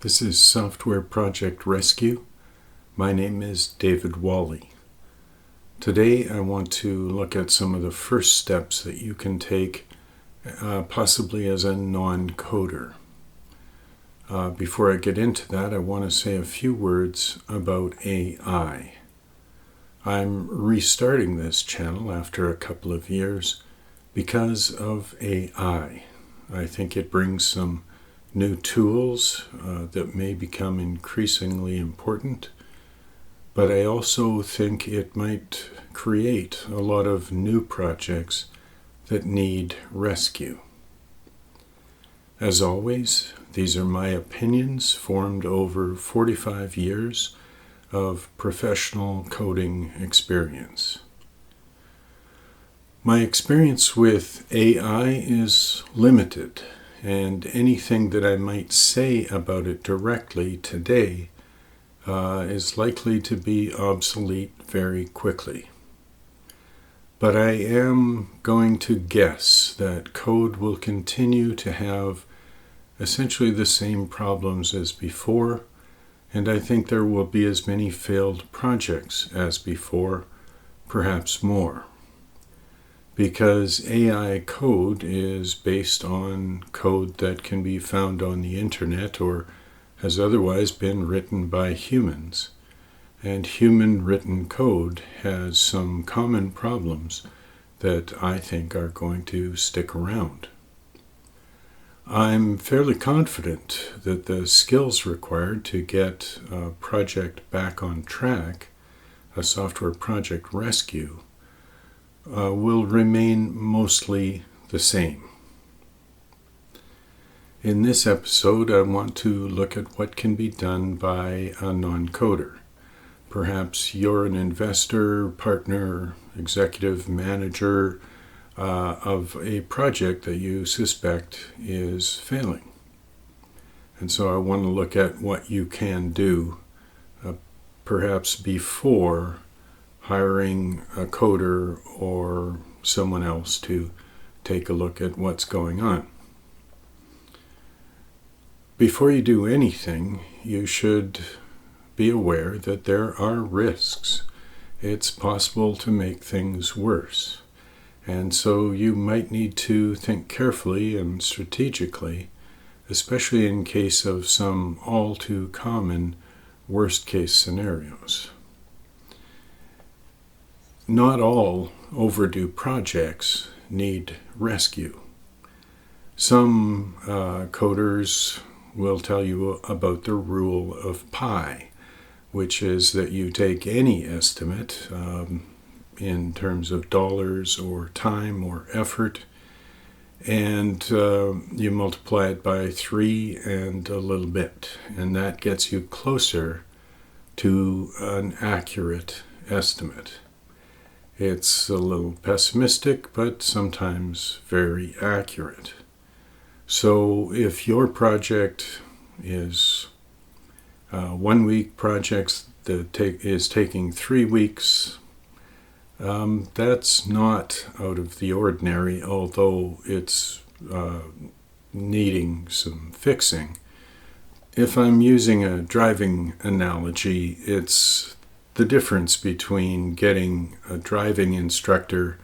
This is Software Project Rescue. My name is David Wally. Today I want to look at some of the first steps that you can take, possibly as a non-coder. Before I get into that, I want to say a few words about AI. I'm restarting this channel after a couple of years because of AI. I think it brings some new tools that may become increasingly important, but I also think it might create a lot of new projects that need rescue. As always, these are my opinions formed over 45 years of professional coding experience. My experience with AI is limited, and anything that I might say about it directly today is likely to be obsolete very quickly. But I am going to guess that code will continue to have essentially the same problems as before, and I think there will be as many failed projects as before, perhaps more. Because AI code is based on code that can be found on the internet or has otherwise been written by humans. And human-written code has some common problems that I think are going to stick around. I'm fairly confident that the skills required to get a project back on track, a software project rescue, will remain mostly the same. In this episode, I want to look at what can be done by a non-coder. Perhaps you're an investor, partner, executive manager of a project that you suspect is failing. And so I want to look at what you can do, perhaps before hiring a coder or someone else to take a look at what's going on. Before you do anything, you should be aware that there are risks. It's possible to make things worse. And so you might need to think carefully and strategically, especially in case of some all too common worst-case scenarios. Not all overdue projects need rescue. Some coders will tell you about the rule of pi, which is that you take any estimate in terms of dollars or time or effort, and you multiply it by 3 and a little bit, and that gets you closer to an accurate estimate. It's a little pessimistic, but sometimes very accurate. So if your project is 1 week project that is taking 3 weeks, that's not out of the ordinary, although it's needing some fixing. If I'm using a driving analogy, it's the difference between getting a driving instructor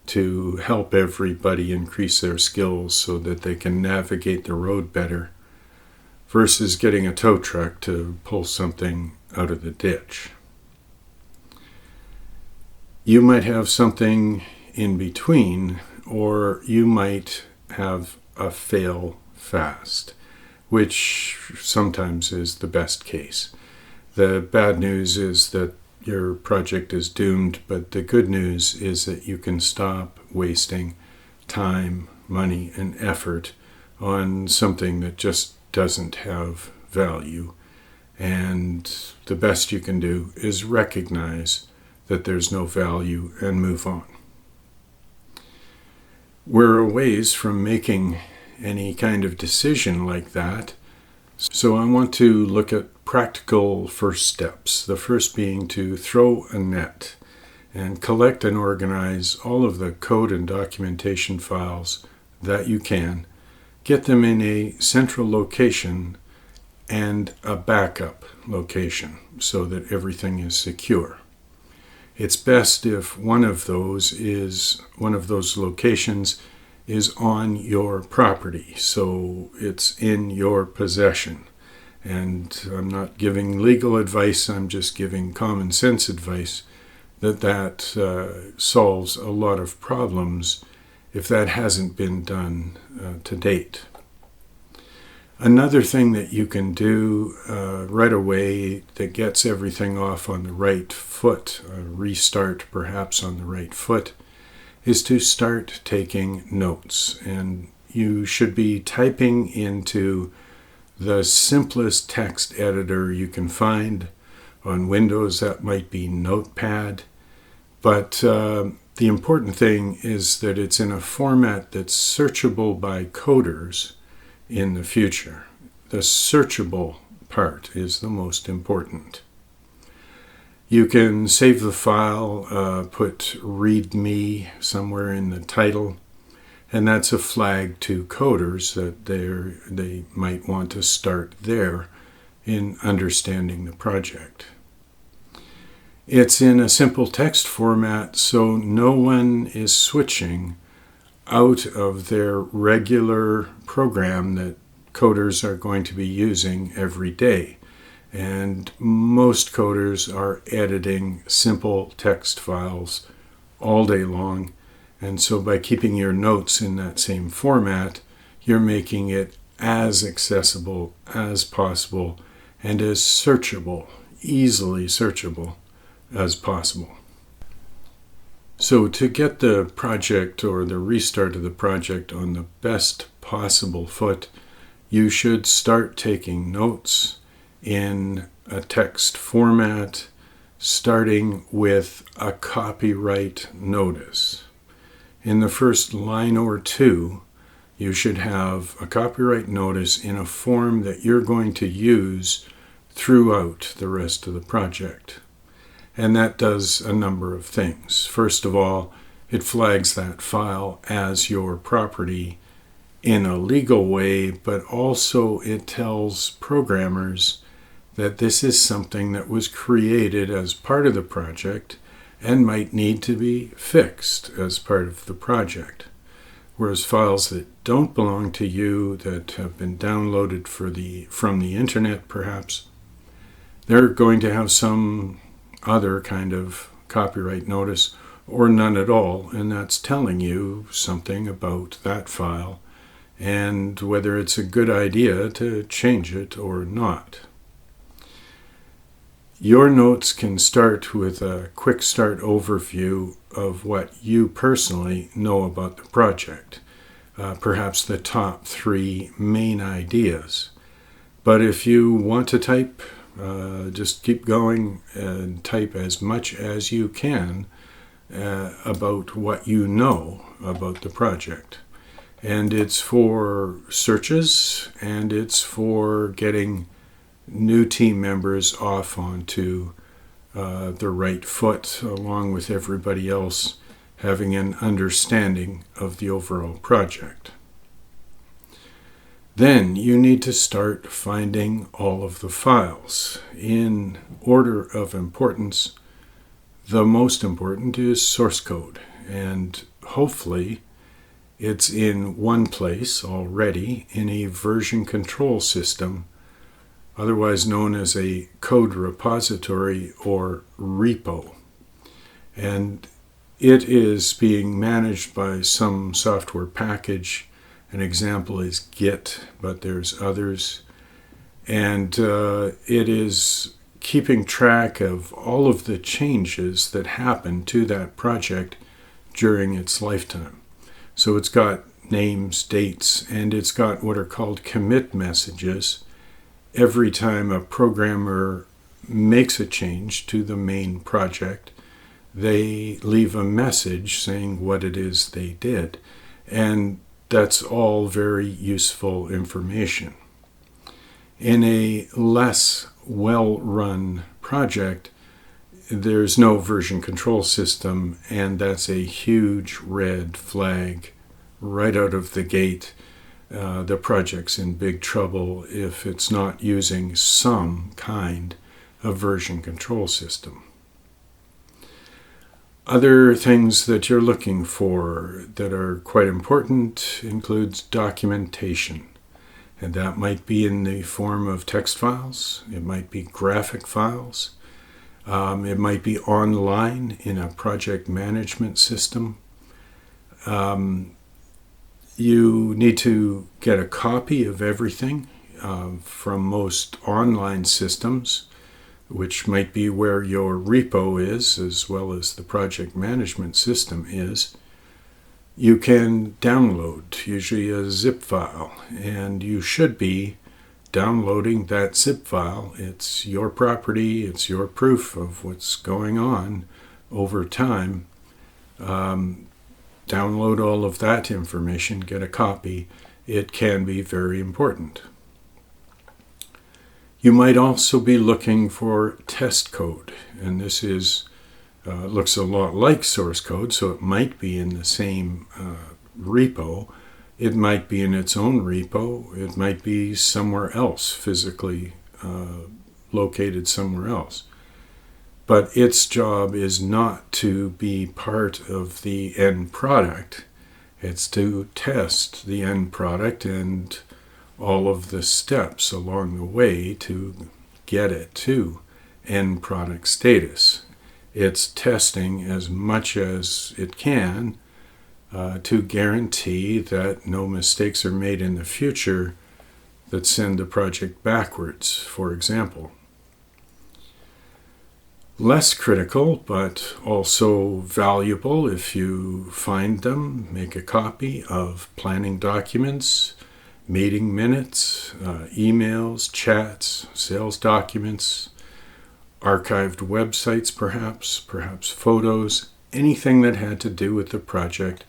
to help everybody increase their skills so that they can navigate the road better versus getting a tow truck to pull something out of the ditch. You might have something in between, or you might have a fail fast, which sometimes is the best case. The bad news is that your project is doomed, but the good news is that you can stop wasting time, money, and effort on something that just doesn't have value. And the best you can do is recognize that there's no value and move on. We're a ways from making any kind of decision like that, so I want to look at practical first steps. The first being to throw a net and collect and organize all of the code and documentation files that you can. Get them in a central location and a backup location so that everything is secure. It's best if one of those locations is on your property, so it's in your possession. And I'm not giving legal advice, I'm just giving common sense advice that solves a lot of problems if that hasn't been done to date. Another thing that you can do right away that gets everything off on the right foot, a restart perhaps on the right foot, is to start taking notes. And you should be typing into the simplest text editor you can find. On Windows, that might be Notepad. But the important thing is that it's in a format that's searchable by coders in the future. The searchable part is the most important. You can save the file, put README somewhere in the title, and that's a flag to coders that they might want to start there in understanding the project. It's in a simple text format, so no one is switching out of their regular program that coders are going to be using every day. And most coders are editing simple text files all day long. And so by keeping your notes in that same format, you're making it as accessible as possible and as searchable, easily searchable as possible. So to get the project or the restart of the project on the best possible foot, you should start taking notes in a text format, starting with a copyright notice. In the first line or two, you should have a copyright notice in a form that you're going to use throughout the rest of the project. And that does a number of things. First of all, it flags that file as your property in a legal way, but also it tells programmers that this is something that was created as part of the project and might need to be fixed as part of the project. Whereas files that don't belong to you, that have been downloaded from the internet perhaps, they're going to have some other kind of copyright notice or none at all, and that's telling you something about that file and whether it's a good idea to change it or not. Your notes can start with a quick start overview of what you personally know about the project, perhaps the top 3 main ideas. But if you want to type, just keep going and type as much as you can about what you know about the project. And it's for searches, and it's for getting new team members off onto the right foot, along with everybody else having an understanding of the overall project. Then you need to start finding all of the files. In order of importance, the most important is source code, and hopefully it's in one place already in a version control system, otherwise known as a code repository or repo. And it is being managed by some software package. An example is Git, but there's others. And it is keeping track of all of the changes that happen to that project during its lifetime. So it's got names, dates, and it's got what are called commit messages. Every time a programmer makes a change to the main project, they leave a message saying what it is they did. And that's all very useful information. In a less well-run project, there's no version control system, and that's a huge red flag right out of the gate. the project's in big trouble if it's not using some kind of version control system. Other things that you're looking for that are quite important includes documentation. And that might be in the form of text files. It might be graphic files. It might be online in a project management system. You need to get a copy of everything from most online systems, which might be where your repo is, as well as the project management system is. You can download, usually a zip file, and you should be downloading that zip file. It's your property, it's your proof of what's going on over time. Download all of that information, get a copy. It can be very important. You might also be looking for test code, and this looks a lot like source code, so it might be in the same repo. It might be in its own repo. It might be somewhere else, physically located somewhere else. But its job is not to be part of the end product. It's to test the end product and all of the steps along the way to get it to end product status. It's testing as much as it can to guarantee that no mistakes are made in the future that send the project backwards, for example. Less critical, but also valuable if you find them, make a copy of planning documents, meeting minutes, emails, chats, sales documents, archived websites perhaps photos, anything that had to do with the project.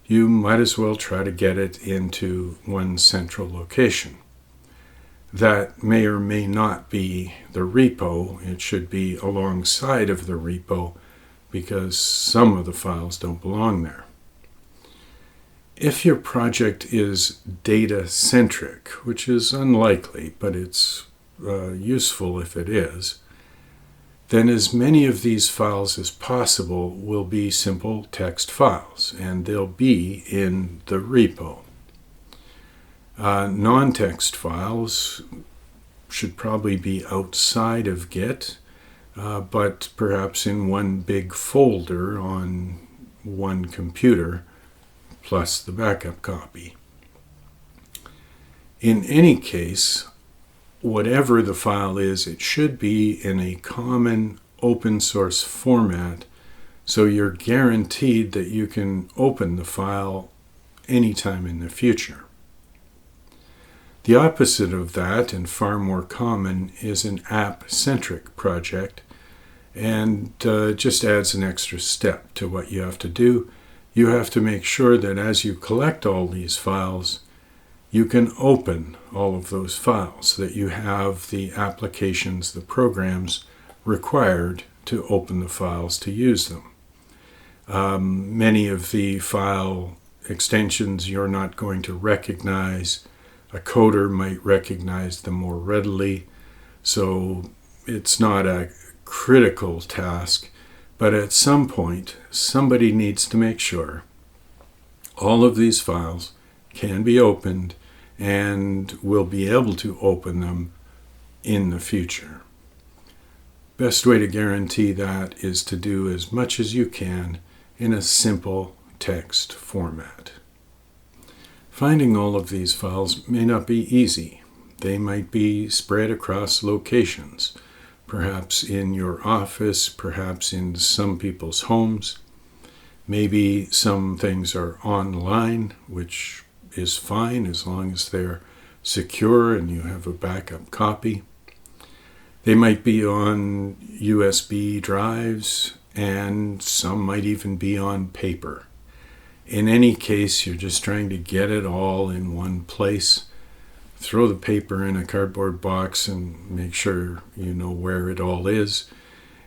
You might as well try to get it into one central location. That may or may not be the repo. It should be alongside of the repo because some of the files don't belong there. If your project is data-centric, which is unlikely, but it's useful if it is, then as many of these files as possible will be simple text files, and they'll be in the repo. Non-text files should probably be outside of Git, but perhaps in one big folder on one computer, plus the backup copy. In any case, whatever the file is, it should be in a common open source format, so you're guaranteed that you can open the file anytime in the future. The opposite of that, and far more common, is an app-centric project, and just adds an extra step to what you have to do. You have to make sure that as you collect all these files, you can open all of those files, so that you have the applications, the programs required to open the files to use them. Many of the file extensions you're not going to recognize. A coder might recognize them more readily, so it's not a critical task, but at some point, somebody needs to make sure all of these files can be opened and will be able to open them in the future. Best way to guarantee that is to do as much as you can in a simple text format. Finding all of these files may not be easy. They might be spread across locations, perhaps in your office, perhaps in some people's homes. Maybe some things are online, which is fine as long as they're secure and you have a backup copy. They might be on USB drives, and some might even be on paper. In any case, you're just trying to get it all in one place. Throw the paper in a cardboard box and make sure you know where it all is.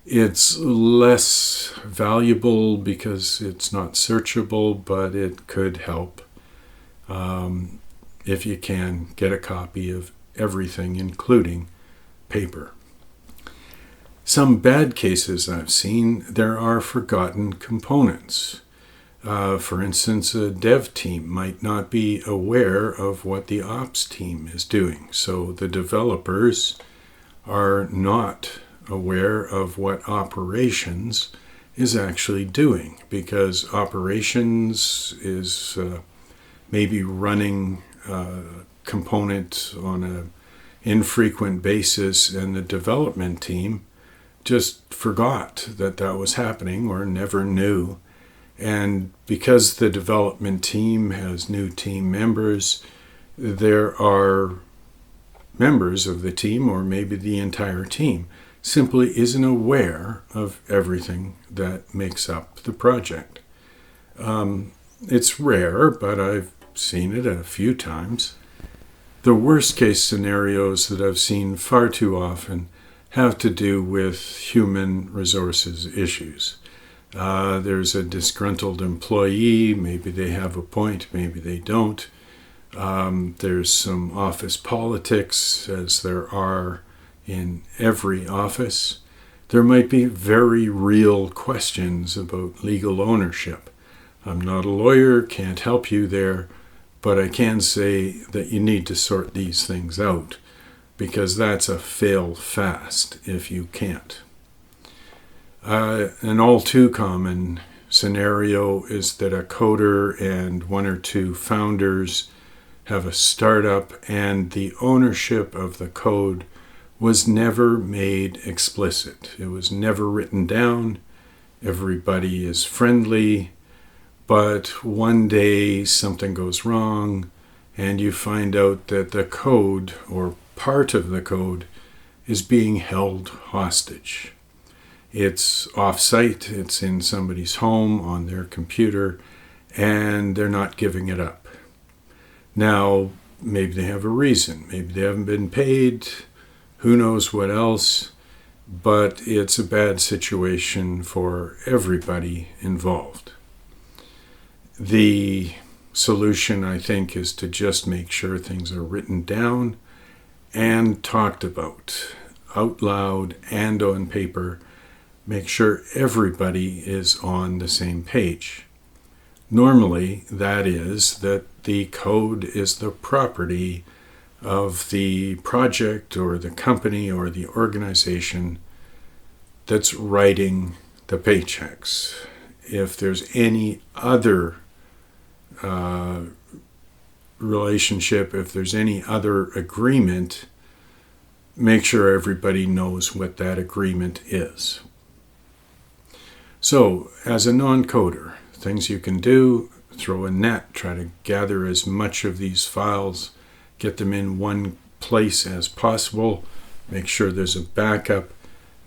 It's less valuable because it's not searchable, but it could help. if you can, get a copy of everything, including paper. Some bad cases I've seen, there are forgotten components. For instance, a dev team might not be aware of what the ops team is doing. So the developers are not aware of what operations is actually doing, because operations is maybe running a component on an infrequent basis, and the development team just forgot that that was happening or never knew. And because the development team has new team members, there are members of the team, or maybe the entire team, simply isn't aware of everything that makes up the project. It's rare, but I've seen it a few times. The worst case scenarios that I've seen far too often have to do with human resources issues. There's a disgruntled employee, maybe they have a point, maybe they don't. There's some office politics, as there are in every office. There might be very real questions about legal ownership. I'm not a lawyer, can't help you there, but I can say that you need to sort these things out, because that's a fail fast if you can't. An all too common scenario is that a coder and one or two founders have a startup, and the ownership of the code was never made explicit. It was never written down. Everybody is friendly, but one day something goes wrong, and you find out that the code, or part of the code, is being held hostage. It's off-site, it's in somebody's home on their computer, and they're not giving it up. Now, maybe they have a reason. Maybe they haven't been paid. Who knows what else? But it's a bad situation for everybody involved. The solution, I think, is to just make sure things are written down and talked about out loud and on paper. Make sure everybody is on the same page. Normally, that is that the code is the property of the project or the company or the organization that's writing the paychecks. If there's any other relationship, if there's any other agreement, make sure everybody knows what that agreement is. So, as a non-coder, things you can do: throw a net, try to gather as much of these files, get them in one place as possible, make sure there's a backup,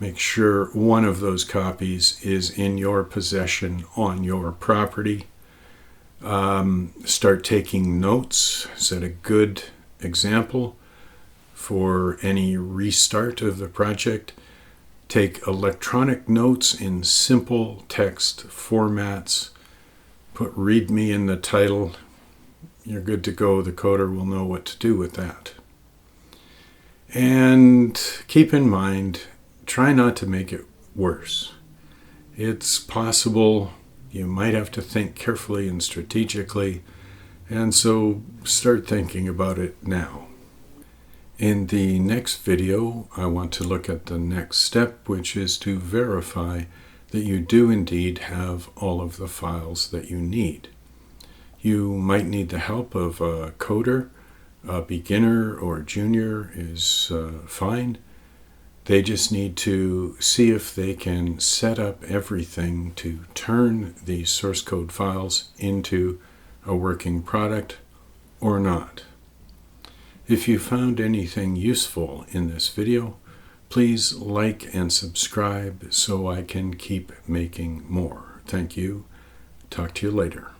make sure one of those copies is in your possession on your property. Start taking notes. Set a good example for any restart of the project. Take electronic notes in simple text formats. Put README in the title. You're good to go. The coder will know what to do with that. And keep in mind, try not to make it worse. It's possible. You might have to think carefully and strategically, and so start thinking about it now. In the next video, I want to look at the next step, which is to verify that you do indeed have all of the files that you need. You might need the help of a coder. A beginner or junior is fine. They just need to see if they can set up everything to turn these source code files into a working product or not. If you found anything useful in this video, please like and subscribe so I can keep making more. Thank you. Talk to you later.